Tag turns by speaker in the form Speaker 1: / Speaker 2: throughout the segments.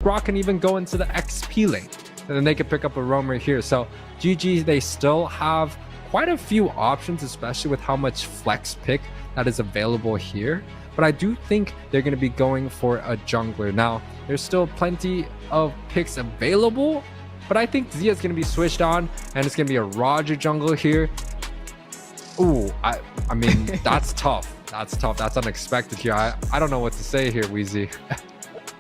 Speaker 1: Brock can even go into the XP lane, and then they could pick up a roam right here. So GG, they still have quite a few options, especially with how much flex pick that is available here. But I do think they're going to be going for a jungler. Now, there's still plenty of picks available, but I think Zia is going to be switched on, and it's going to be a Roger jungle here. Ooh, I mean, that's tough. That's tough. That's unexpected here. I don't know what to say here, Wheezy.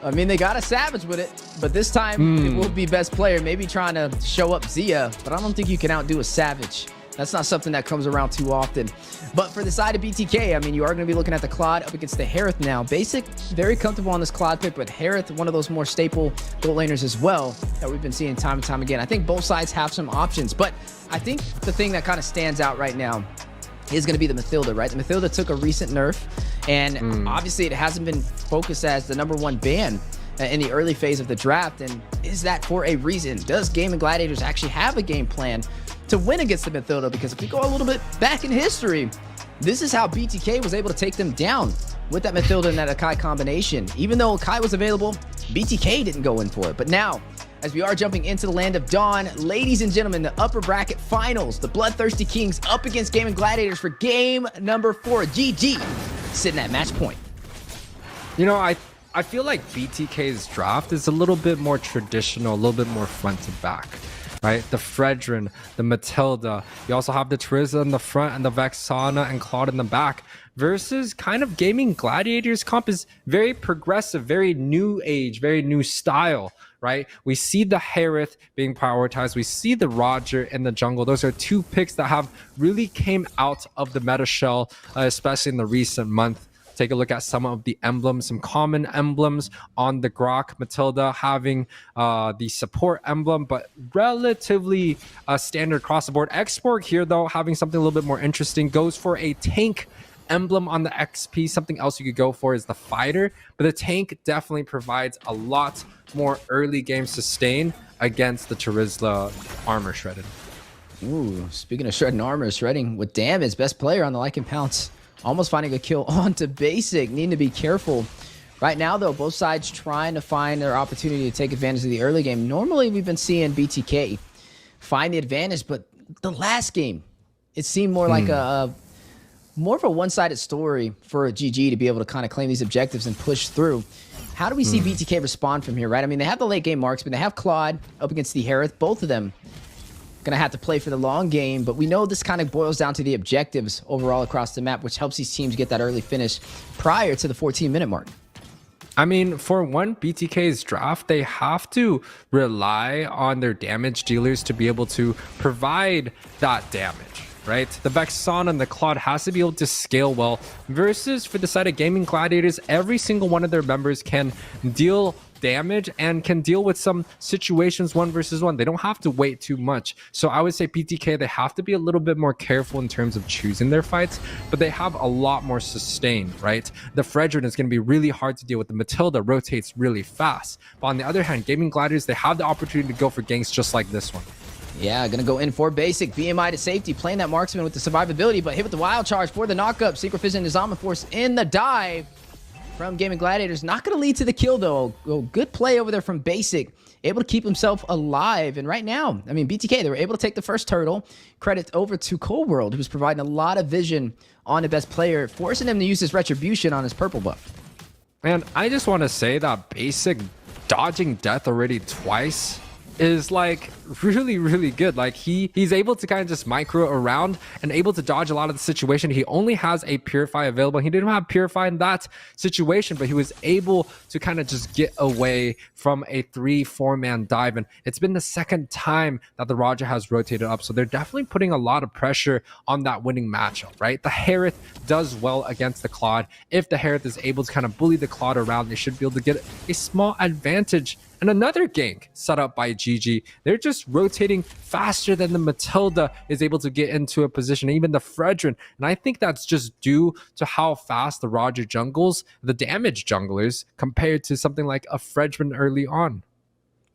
Speaker 2: I mean, they got a Savage with it, but this time it will be best player. Maybe trying to show up Zia, but I don't think you can outdo a Savage. That's not something that comes around too often. But for the side of BTK, I mean, you are going to be looking at the Claude up against the Harith now. Basic, very comfortable on this Claude pick, but Harith, one of those more staple gold laners as well that we've been seeing time and time again. I think both sides have some options, but I think the thing that kind of stands out right now is going to be the Mathilda, right? The Mathilda took a recent nerf, and obviously it hasn't been focused as the #1 ban in the early phase of the draft. And is that for a reason? Does Gaming Gladiators actually have a game plan to win against the Mathilda? Because if we go a little bit back in history, this is how BTK was able to take them down with that Mathilda and that Akai combination. Even though Akai was available, BTK didn't go in for it. But now, as we are jumping into the land of Dawn, ladies and gentlemen, the upper bracket finals, the Bloodthirsty Kings up against Gaming Gladiators for game number 4. GG sitting at match point.
Speaker 1: You know, I feel like BTK's draft is a little bit more traditional, a little bit more front to back, right? The Fredrin, the Matilda, you also have the Trizza in the front and the Vexana and Claude in the back, versus kind of Gaming Gladiators comp is very progressive, very new age, very new style, right? We see the Harith being prioritized. We see the Roger in the jungle. Those are two picks that have really came out of the meta shell, especially in the recent month. Take a look at some of the emblems, some common emblems on the Grok. Matilda having the support emblem, but relatively standard across the board. X-Borg here, though, having something a little bit more interesting, goes for a tank emblem on the XP. Something else you could go for is the fighter, but the tank definitely provides a lot more early game sustain against the Charizla armor shredded.
Speaker 2: Ooh, speaking of shredding armor, shredding with damage, best player on the Lycan Pounce. Almost finding a kill onto Basic. Need to be careful. Right now, though, both sides trying to find their opportunity to take advantage of the early game. Normally, we've been seeing BTK find the advantage, but the last game, it seemed more like more of a one-sided story for GG to be able to kind of claim these objectives and push through. How do we see BTK respond from here, right? I mean, they have the late game marksman, they have Claude up against the Harith, both of them gonna have to play for the long game, but we know this kind of boils down to the objectives overall across the map, which helps these teams get that early finish prior to the 14-minute mark.
Speaker 1: I mean, for one, BTK's draft, they have to rely on their damage dealers to be able to provide that damage, right? The Vexana and the Claude has to be able to scale well, versus for the side of Gaming Gladiators, every single one of their members can deal damage and can deal with some situations 1 versus 1. They don't have to wait too much. So I would say BTK, they have to be a little bit more careful in terms of choosing their fights, but they have a lot more sustain, right? The Fredrin is going to be really hard to deal with. The Matilda rotates really fast. But on the other hand, Gaming Gladiators, they have the opportunity to go for ganks just like this one.
Speaker 2: Yeah, gonna go in for Basic. BMI to safety, playing that marksman with the survivability, but hit with the wild charge for the knockup. Secret Fist and Nizama Force in the dive from Gaming Gladiators. Not going to lead to the kill, though. Good play over there from Basic. Able to keep himself alive. And right now, I mean, BTK, they were able to take the first turtle. Credit over to Cold World, who's providing a lot of vision on the best player, forcing him to use his retribution on his purple buff.
Speaker 1: And I just want to say that Basic dodging death already twice is like really, really good. Like he's able to kind of just micro around and able to dodge a lot of the situation. He only has a Purify available. He didn't have Purify in that situation, but he was able to kind of just get away from a 3-4 man dive. And it's been the second time that the Roger has rotated up. So they're definitely putting a lot of pressure on that winning matchup, right? The Harith does well against the Claude. If the Harith is able to kind of bully the Claude around, they should be able to get a small advantage. And another gank set up by GG. They're just rotating faster than the Matilda is able to get into a position, even the Fredrin. And I think that's just due to how fast the Roger jungles, the damage junglers, compared to something like a Fredrin early on.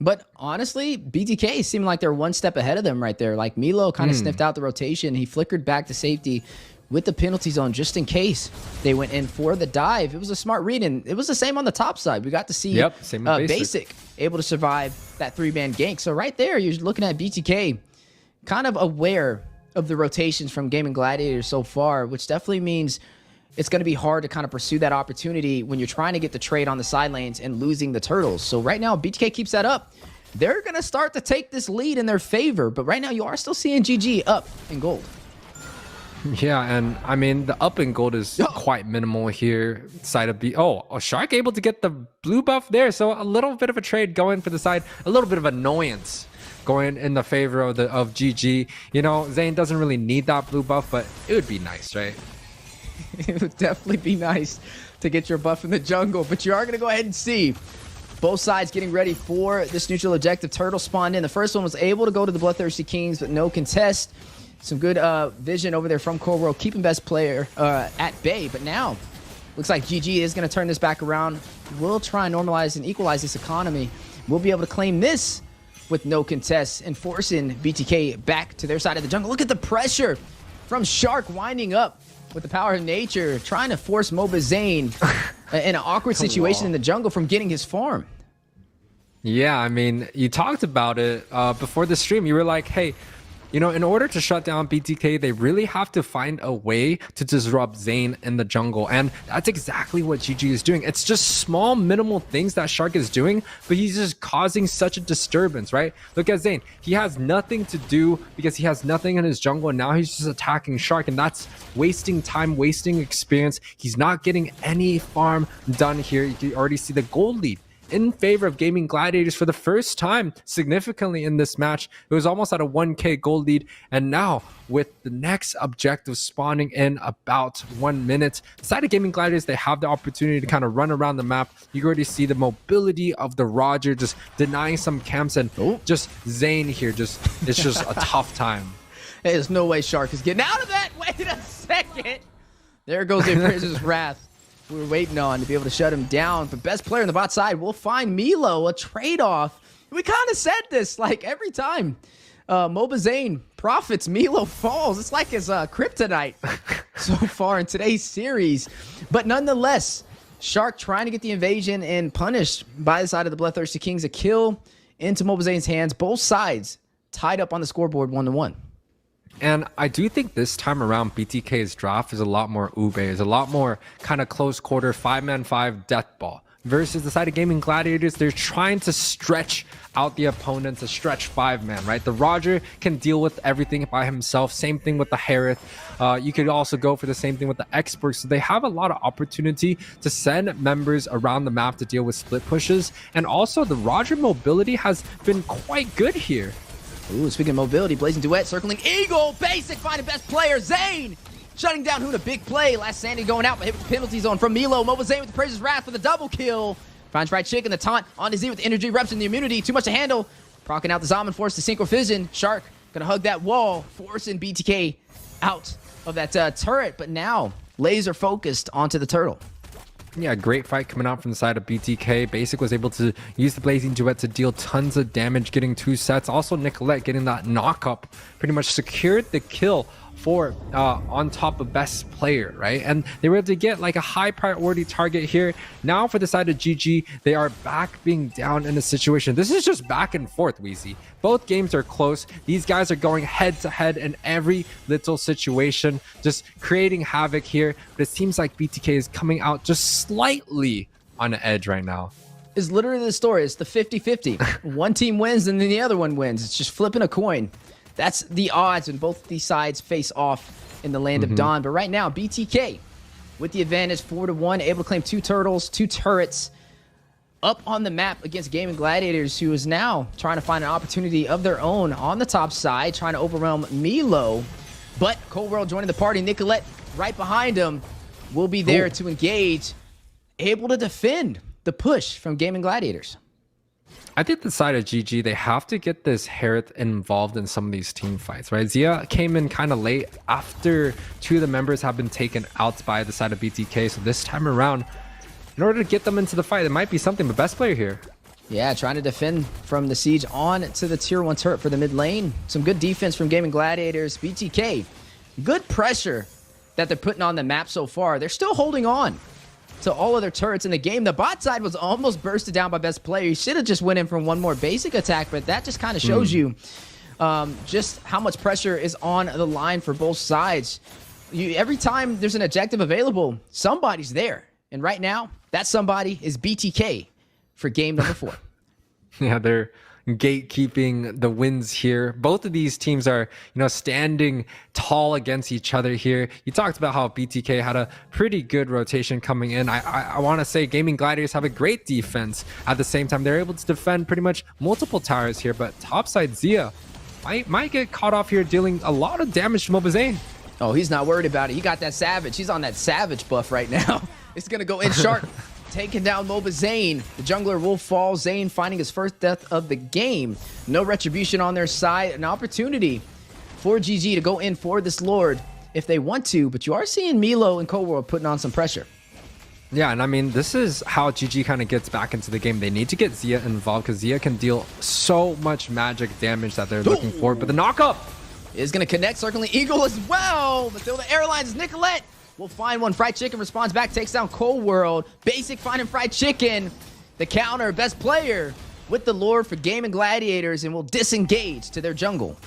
Speaker 2: But honestly, BTK seemed like they're one step ahead of them right there. Like mielow kind of sniffed out the rotation. He flickered back to safety with the penalty zone just in case they went in for the dive. It was a smart read, and it was the same on the top side. We got to see
Speaker 1: same with
Speaker 2: Basic able to survive that 3-man gank. So right there, you're looking at BTK kind of aware of the rotations from Gaming Gladiators so far, which definitely means it's going to be hard to kind of pursue that opportunity when you're trying to get the trade on the side lanes and losing the turtles. So right now, BTK keeps that up. They're going to start to take this lead in their favor, but right now you are still seeing GG up in gold.
Speaker 1: Yeah, and I mean, the up in gold is quite minimal here. Side of B. Oh, Shark able to get the blue buff there. So a little bit of a trade going for the side, a little bit of annoyance going in the favor of GG. You know, Zane doesn't really need that blue buff, but it would be nice, right?
Speaker 2: It would definitely be nice to get your buff in the jungle, but you are going to go ahead and see both sides getting ready for this neutral objective. Turtle spawned in. The first one was able to go to the Bloodthirsty Kings, but no contest. Some good vision over there from Core World, keeping best player at bay. But now, looks like GG is going to turn this back around. We'll try and normalize and equalize this economy. We'll be able to claim this with no contest and forcing BTK back to their side of the jungle. Look at the pressure from Shark winding up with the power of nature, trying to force mobazane in an awkward situation in the jungle from getting his farm.
Speaker 1: Yeah, I mean, you talked about it before the stream. You were like, hey, you know, in order to shut down BTK, they really have to find a way to disrupt Zane in the jungle. And that's exactly what GG is doing. It's just small, minimal things that Shark is doing, but he's just causing such a disturbance, right? Look at Zane. He has nothing to do because he has nothing in his jungle, and now he's just attacking Shark, and that's wasting time, wasting experience. He's not getting any farm done here. You can already see the gold lead in favor of Gaming Gladiators for the first time significantly in this match. It was almost at a 1k gold lead, and now with the next objective spawning in about 1 minute, the side of Gaming Gladiators, they have the opportunity to kind of run around the map. You can already see the mobility of the Roger just denying some camps, and just Zane here, it's just a tough time.
Speaker 2: There's no way Shark is getting out of that. Wait a second. There goes the Prince's Wrath we were waiting on to be able to shut him down. But best player on the bot side will find mielow, a trade-off. We kind of said this like every time mobazane profits, mielow falls. It's like his kryptonite so far in today's series. But nonetheless, Shark trying to get the invasion and punished by the side of the Bloodthirsty Kings. A kill into mobazane's hands. Both sides tied up on the scoreboard 1-1.
Speaker 1: And I do think this time around, BTK's draft is a lot more ube, is a lot more kind of close quarter, 5-man-5 death ball. Versus the side of Gaming Gladiators, they're trying to stretch out the opponent to stretch 5-man, right? The Roger can deal with everything by himself. Same thing with the Harith. You could also go for the same thing with the experts. So they have a lot of opportunity to send members around the map to deal with split pushes. And also the Roger mobility has been quite good here.
Speaker 2: Ooh, speaking of mobility, Blazing Duet circling Eagle. Basic finding best player. Zane shutting down Hoon, a big play. Last Sandy going out, but hit with the penalty zone from mielow. mobazane with the Praise's Wrath for the double kill. Finds FwydChickn, the taunt on his Z with the energy, reps in the immunity. Too much to handle. Procking out the Zaman, forced to synchro fission. Shark gonna hug that wall, forcing BTK out of that turret. But now, laser focused onto the turtle.
Speaker 1: Yeah, great fight coming out from the side of BTK. Basic was able to use the Blazing Duet to deal tons of damage, getting 2 sets. Also, Nicholette getting that knock-up, pretty much secured the kill for on top of best player, right? And they were able to get like a high priority target here. Now for the side of GG, they are back being down in a situation. This is just back and forth, Wheezy. Both games are close. These guys are going head to head in every little situation, just creating havoc here. But it seems like BTK is coming out just slightly on the edge right now.
Speaker 2: Is literally the story. It's the 50-50. One team wins and then the other one wins. It's just flipping a coin. That's the odds when both these sides face off in the land of Dawn. But right now, BTK with the advantage, 4-1, able to claim 2 turtles, 2 turrets up on the map against Gaming Gladiators, who is now trying to find an opportunity of their own on the top side, trying to overwhelm mielow. But Cold World joining the party, Nicholette right behind him will be there to engage, able to defend the push from Gaming Gladiators.
Speaker 1: I think the side of GG, they have to get this Harith involved in some of these team fights, right? Zia came in kind of late after 2 of the members have been taken out by the side of BTK. So this time around, in order to get them into the fight, it might be something, but best player here.
Speaker 2: Yeah, trying to defend from the siege on to the tier 1 turret for the mid lane. Some good defense from Gaming Gladiators. BTK, good pressure that they're putting on the map so far. They're still holding on to all of their turrets in the game. The bot side was almost bursted down by best player. He should have just went in from one more basic attack, but that just kind of shows you just how much pressure is on the line for both sides. Every time there's an objective available, somebody's there. And right now, that somebody is BTK for game number 4.
Speaker 1: Yeah, they're gatekeeping the wins here. Both of these teams are, standing tall against each other here. You talked about how BTK had a pretty good rotation coming in. I want to say Gaming Gladiators have a great defense. At the same time, they're able to defend pretty much multiple towers here, but topside Zia might get caught off here dealing a lot of damage to mobazane.
Speaker 2: Oh, he's not worried about it. He got that Savage. He's on that Savage buff right now. It's going to go in sharp. Taking down mobazane. The jungler will fall. Zane finding his first death of the game. No retribution on their side. An opportunity for GG to go in for this Lord if they want to. But you are seeing mielow and Cold World putting on some pressure.
Speaker 1: Yeah, and I mean, this is how GG kind of gets back into the game. They need to get Zia involved because Zia can deal so much magic damage that they're looking for. But the knockup
Speaker 2: is going to connect. Circling Eagle as well. Matilda Airlines, Nicholette will find one. FwydChickn responds back, takes down Cold World. Basic finding FwydChickn. The counter, best player with the Lord for Gaming Gladiators, and will disengage to their jungle.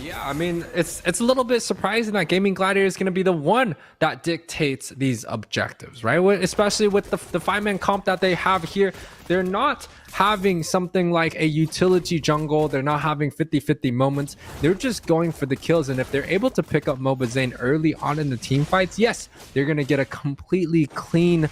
Speaker 1: Yeah, I mean, it's a little bit surprising that Gaming Gladiator is going to be the one that dictates these objectives, right? Especially with the 5-man comp that they have here. They're not having something like a utility jungle. They're not having 50-50 moments. They're just going for the kills. And if they're able to pick up mobazane early on in the team fights, yes, they're going to get a completely clean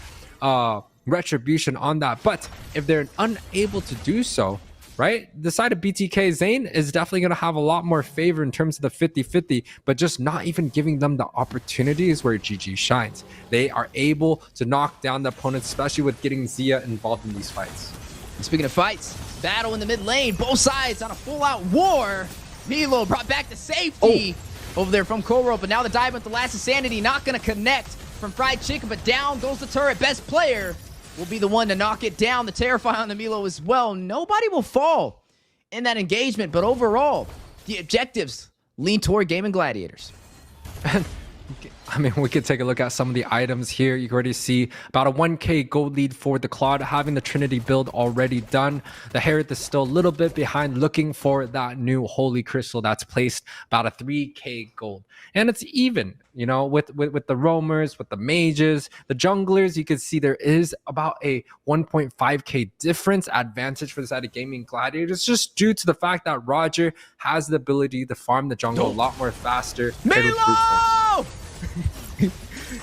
Speaker 1: retribution on that. But if they're unable to do so, right, the side of BTK Zane is definitely going to have a lot more favor in terms of the 50-50, but just not even giving them the opportunities where GG shines. They are able to knock down the opponents, especially with getting Zia involved in these fights.
Speaker 2: And speaking of fights, battle in the mid lane, both sides on a full-out war. mielow brought back to safety over there from Cold World, but now the dive with the last insanity, not going to connect from FwydChickn, but down goes the turret. Best player will be the one to knock it down. The Terrify on the mielow as well. Nobody will fall in that engagement, but overall, the objectives lean toward Gaming Gladiators.
Speaker 1: I mean, we could take a look at some of the items here. You can already see about a 1k gold lead for the Claude, having the Trinity build already done. The Herod is still a little bit behind, looking for that new Holy Crystal that's placed about a 3k gold. And it's even, with the roamers, with the mages, the junglers. You can see there is about a 1.5k difference advantage for the side of Gaming Gladiators, just due to the fact that Roger has the ability to farm the jungle a lot more faster.
Speaker 2: mielow!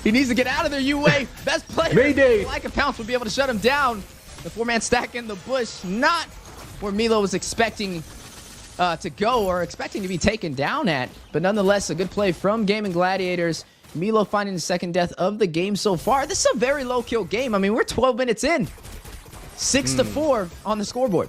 Speaker 2: He needs to get out of there, UA. Best player.
Speaker 1: Mayday.
Speaker 2: Like a pounce would be able to shut him down. The 4-man stack in the bush. Not where mielow was expecting to go or expecting to be taken down at. But nonetheless, a good play from Gaming Gladiators. mielow finding the second death of the game so far. This is a very low kill game. I mean, we're 12 minutes in. 6-4 on the scoreboard.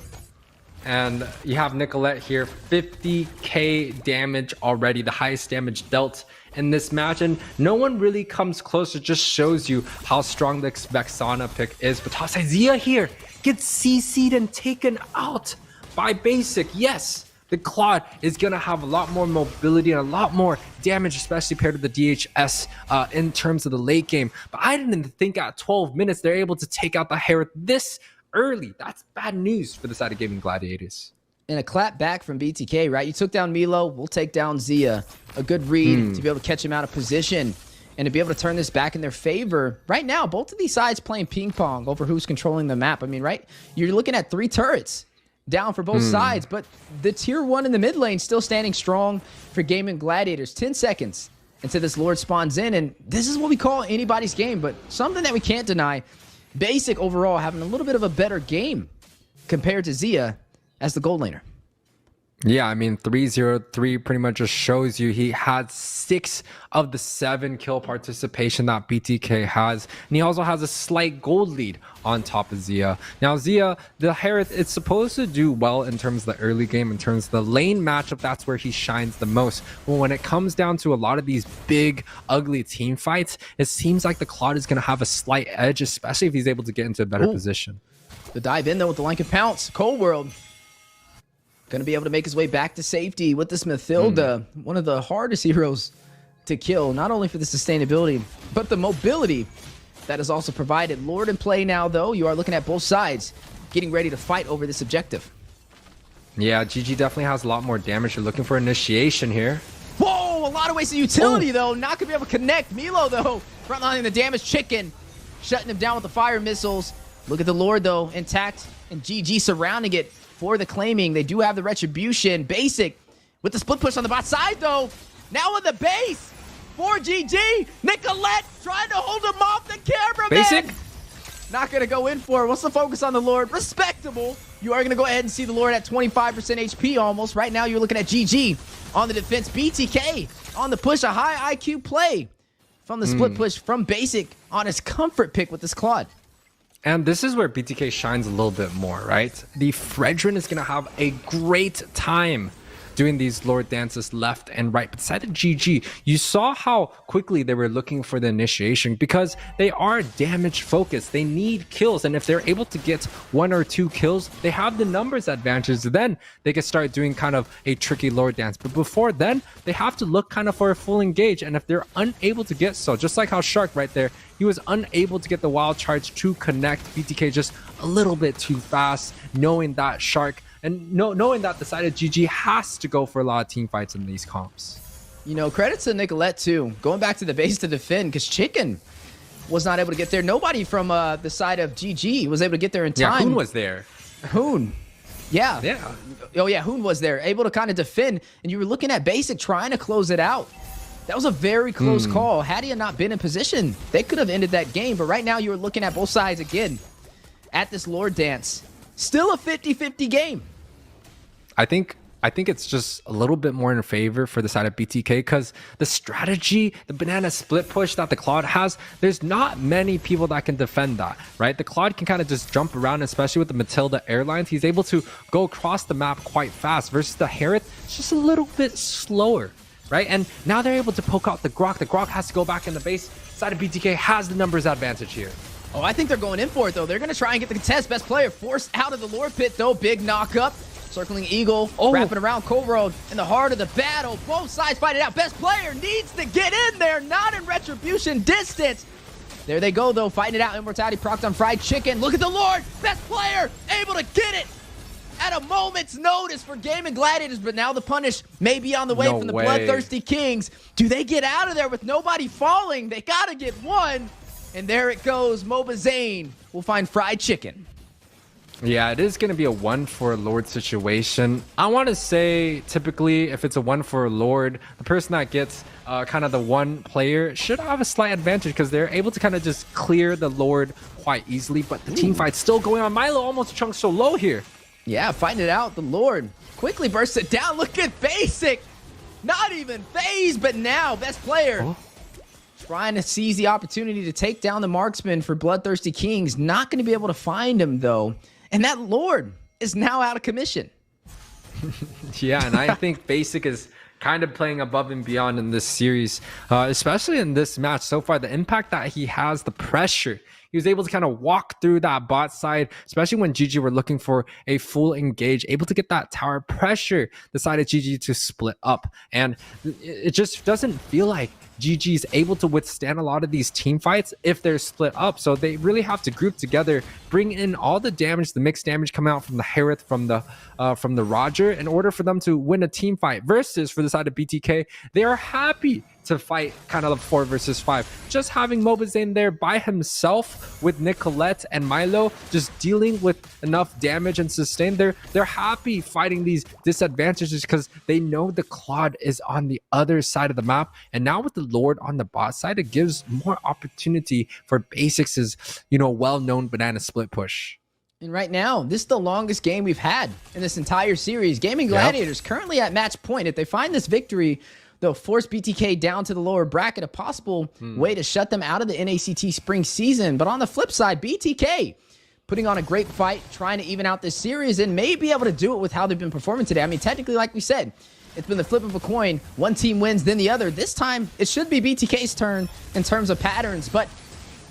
Speaker 1: And you have Nicholette here, 50k damage already, the highest damage dealt in this match, and no one really comes close. It just shows you how strong the Vexana pick is. But topside Zia here gets CC'd and taken out by basic. Yes, the Claude is going to have a lot more mobility and a lot more damage, especially paired with the DHS in terms of the late game. But I didn't think at 12 minutes they're able to take out the Herod this early. That's bad news for the side of Gaming Gladiators.
Speaker 2: And a clap back from BTK, right? You took down mielow, we'll take down Zia. A good read to be able to catch him out of position and to be able to turn this back in their favor. Right now, both of these sides playing ping pong over who's controlling the map. I mean, right? You're looking at 3 turrets down for both sides, but the tier 1 in the mid lane still standing strong for Gaming Gladiators. 10 seconds until this Lord spawns in, and this is what we call anybody's game, but something that we can't deny. Basic overall having a little bit of a better game compared to Zia as the gold laner.
Speaker 1: Yeah, I mean, 303 pretty much just shows you he had 6 of the 7 kill participation that BTK has. And he also has a slight gold lead on top of Zia. Now, Zia, the Herod, it's supposed to do well in terms of the early game, in terms of the lane matchup. That's where he shines the most. But when it comes down to a lot of these big, ugly team fights, it seems like the Claude is going to have a slight edge, especially if he's able to get into a better position.
Speaker 2: The dive in, though, with the Lanka Pounce. Cold World going to be able to make his way back to safety with this Mathilda, one of the hardest heroes to kill, not only for the sustainability, but the mobility that is also provided. Lord in play now, though. You are looking at both sides getting ready to fight over this objective.
Speaker 1: Yeah, GG definitely has a lot more damage. You're looking for initiation here.
Speaker 2: Whoa, a lot of wasted utility, though. Not going to be able to connect. mielow, though, frontlining the damage. Chicken shutting him down with the fire missiles. Look at the Lord, though, intact, and GG surrounding it for the claiming. They do have the retribution. Basic with the split push on the bot side, though. Now on the base for GG. nicholette trying to hold him off the cameraman.
Speaker 1: Basic.
Speaker 2: Not going to go in for it. What's the focus on the Lord? Respectable. You are going to go ahead and see the Lord at 25% HP almost. Right now, you're looking at GG on the defense. BTK on the push. A high IQ play from the split push from Basic on his comfort pick with this Claude.
Speaker 1: And this is where BTK shines a little bit more, right? The FwydChickn is going to have a great time doing these Lord dances left and right. Beside the GG, you saw how quickly they were looking for the initiation because they are damage focused. They need kills, and if they're able to get 1 or 2 kills, they have the numbers advantage. Then they can start doing kind of a tricky Lord dance. But before then, they have to look kind of for a full engage, and if they're unable to get so, just like how Shark right there, he was unable to get the wild charge to connect. BTK just a little bit too fast, knowing that Shark and knowing that the side of GG has to go for a lot of team fights in these comps.
Speaker 2: You know, credit to nicholette too. Going back to the base to defend because Chicken was not able to get there. Nobody from the side of GG was able to get there in time.
Speaker 1: Yeah, Hoon was there.
Speaker 2: Hoon. Yeah.
Speaker 1: Yeah.
Speaker 2: Oh, yeah, Hoon was there, able to kind of defend. And you were looking at Basic trying to close it out. That was a very close call. Had he not been in position, they could have ended that game. But right now, you were looking at both sides again at this Lord dance. Still a 50-50 game.
Speaker 1: I think it's just a little bit more in favor for the side of BTK because the strategy, the banana split push that the Claude has, there's not many people that can defend that, right? The Claude can kind of just jump around, especially with the Matilda Airlines. He's able to go across the map quite fast versus the Harith. It's just a little bit slower, right? And now they're able to poke out the Grok. The Grok has to go back in the base. Side of BTK has the numbers advantage here.
Speaker 2: Oh, I think they're going in for it, though. They're going to try and get the contest. Best player forced out of the Lord pit, though. Big knock up. Circling Eagle, wrapping around Cole in the heart of the battle. Both sides fight it out. Best player needs to get in there, not in retribution distance. There they go, though, fighting it out. Immortality procced on FwydChickn. Look at the Lord. Best player able to get it at a moment's notice for Gaming Gladiators. But now the punish may be on the way from the Bloodthirsty Kings. Do they get out of there with nobody falling? They got to get one. And there it goes. mobazane will find FwydChickn.
Speaker 1: Yeah, it is going to be a 1 for a Lord situation. I want to say typically if it's a 1 for a Lord, the person that gets kind of the 1 player should have a slight advantage because they're able to kind of just clear the Lord quite easily. But the team fight's still going on. mielow almost chunks so low here. Yeah,
Speaker 2: fighting it out. The Lord quickly bursts it down. Look at Basic. Not even phased, but now best player. Trying to seize the opportunity to take down the marksman for Bloodthirsty Kings. Not going to be able to find him, though. And that Lord is now out of commission.
Speaker 1: Yeah, and I think Basic is kind of playing above and beyond in this series, especially in this match so far. The impact that he has, the pressure. He was able to kind of walk through that bot side, especially when GG were looking for a full engage, able to get that tower pressure, the side of GG to split up. And it just doesn't feel like GG is able to withstand a lot of these team fights if they're split up. So they really have to group together, bring in all the damage, the mixed damage coming out from the Harith, from the Roger, in order for them to win a team fight. Versus for the side of BTK, they are happy to fight kind of 4 versus 5. Just having mobazane there by himself with nicholette and mielow, just dealing with enough damage and sustain. They're happy fighting these disadvantages because they know the Claude is on the other side of the map. And now with the Lord on the bot side, it gives more opportunity for Basics' well-known banana split push.
Speaker 2: And right now, this is the longest game we've had in this entire series. Gaming Gladiators currently at match point. If they find this victory, they'll force BTK down to the lower bracket, a possible way to shut them out of the NACT spring season. But on the flip side, BTK putting on a great fight, trying to even out this series, and may be able to do it with how they've been performing today. I mean, technically, like we said, it's been the flip of a coin. One team wins, then the other. This time, it should be BTK's turn in terms of patterns, but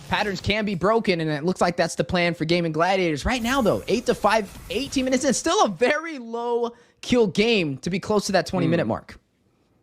Speaker 2: patterns can be broken, and it looks like that's the plan for Gaming Gladiators. Right now, though, 8-5, 18 minutes in. Still a very low kill game to be close to that 20-minute mark.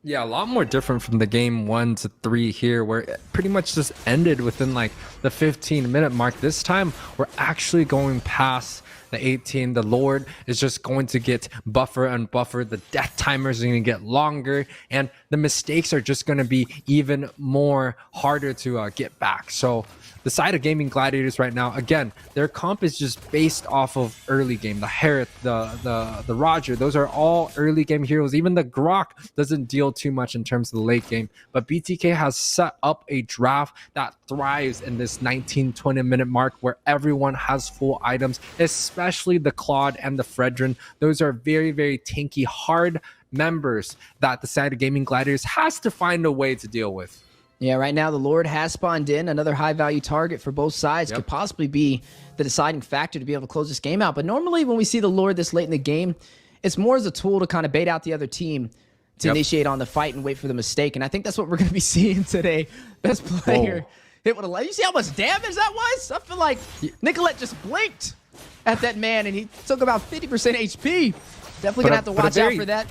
Speaker 1: Yeah, a lot more different from the game 1 to 3 here, where it pretty much just ended within like the 15-minute mark. This time, we're actually going past the 18. The Lord is just going to get buffer and buffer. The death timers are going to get longer, and the mistakes are just going to be even more harder to get back. So the side of Gaming Gladiators right now, again, their comp is just based off of early game. The Harith, the Roger, those are all early game heroes. Even the Grok doesn't deal too much in terms of the late game. But BTK has set up a draft that thrives in this 19-20 minute mark where everyone has full items, especially the Claude and the Fredrin. Those are very, very tanky, hard members that the side of Gaming Gladiators has to find a way to deal with.
Speaker 2: Yeah, right now the Lord has spawned in. Another high-value target for both sides. Could possibly be the deciding factor to be able to close this game out. But normally when we see the Lord this late in the game, it's more as a tool to kind of bait out the other team to initiate on the fight and wait for the mistake. And I think that's what we're going to be seeing today. Best player hit with a light. You see how much damage that was? I feel like Nicholette just blinked at that man, and he took about 50% HP. Definitely going to have to watch out for that.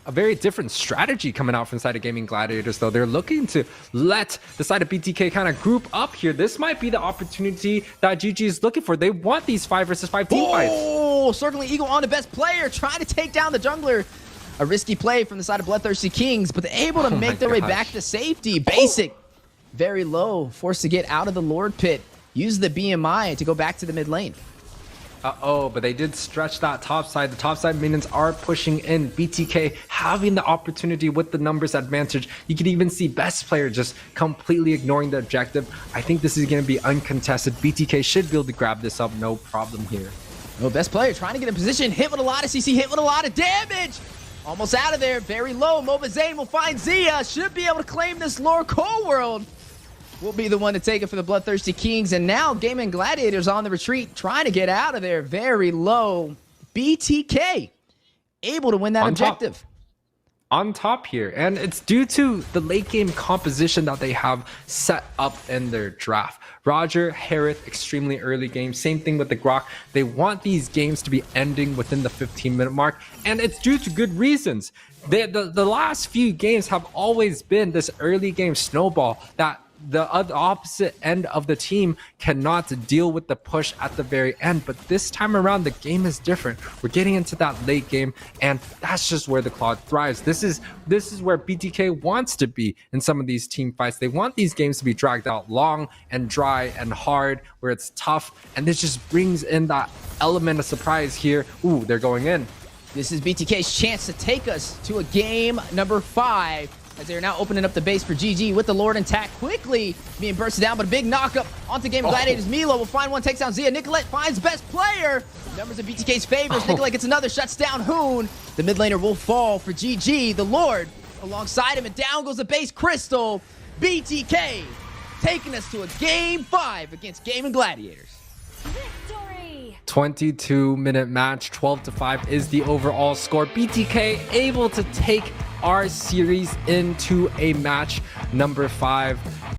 Speaker 1: A very different strategy coming out from the side of Gaming Gladiators, though. They're looking to let the side of BTK kind of group up here. This might be the opportunity that GG is looking for. They want these 5 versus 5 team fights.
Speaker 2: Oh, circling Eagle on the best player, trying to take down the jungler. A risky play from the side of Bloodthirsty Kings, but they're able to make their way back to safety. Basic, very low, forced to get out of the Lord pit. Use the BMI to go back to the mid lane.
Speaker 1: But they did stretch that top side. The top side minions are pushing in. BTK having the opportunity with the numbers advantage. You can even see best player just completely ignoring the objective. I think this is going to be uncontested. BTK should be able to grab this up, no problem here.
Speaker 2: Oh, best player trying to get in position. Hit with a lot of CC, hit with a lot of damage. Almost out of there, very low. mobazane will find Zia. Should be able to claim this lore. Cold World will be the one to take it for the Bloodthirsty Kings. And now Gaming Gladiators on the retreat, trying to get out of there. Very low. BTK able to win that objective.
Speaker 1: On top here, and it's due to the late game composition that they have set up in their draft. Roger, Harith, extremely early game. Same thing with the Grok. They want these games to be ending within the 15-minute mark, and it's due to good reasons. The last few games have always been this early game snowball that the opposite end of the team cannot deal with the push at the very end. But this time around, the game is different. We're getting into that late game, and that's just where the Claude thrives. This is where BTK wants to be in some of these team fights. They want these games to be dragged out long and dry and hard, where it's tough, and this just brings in that element of surprise here. Ooh, they're going in.
Speaker 2: This is BTK's chance to take us to a game number 5. As they are now opening up the base for GG with the Lord intact, quickly being bursted down, but a big knock-up onto Game Gladiators. mielow will find one, takes down Zia. Nicholette finds best player. Numbers of BTK's favors. Nicholette gets another, shuts down Hoon. The mid laner will fall for GG. The Lord alongside him, and down goes the base Crystal. BTK taking us to a game 5 against Gaming Gladiators.
Speaker 1: 22-minute match, 12-5 is the overall score. BTK able to take our series into a match number 5.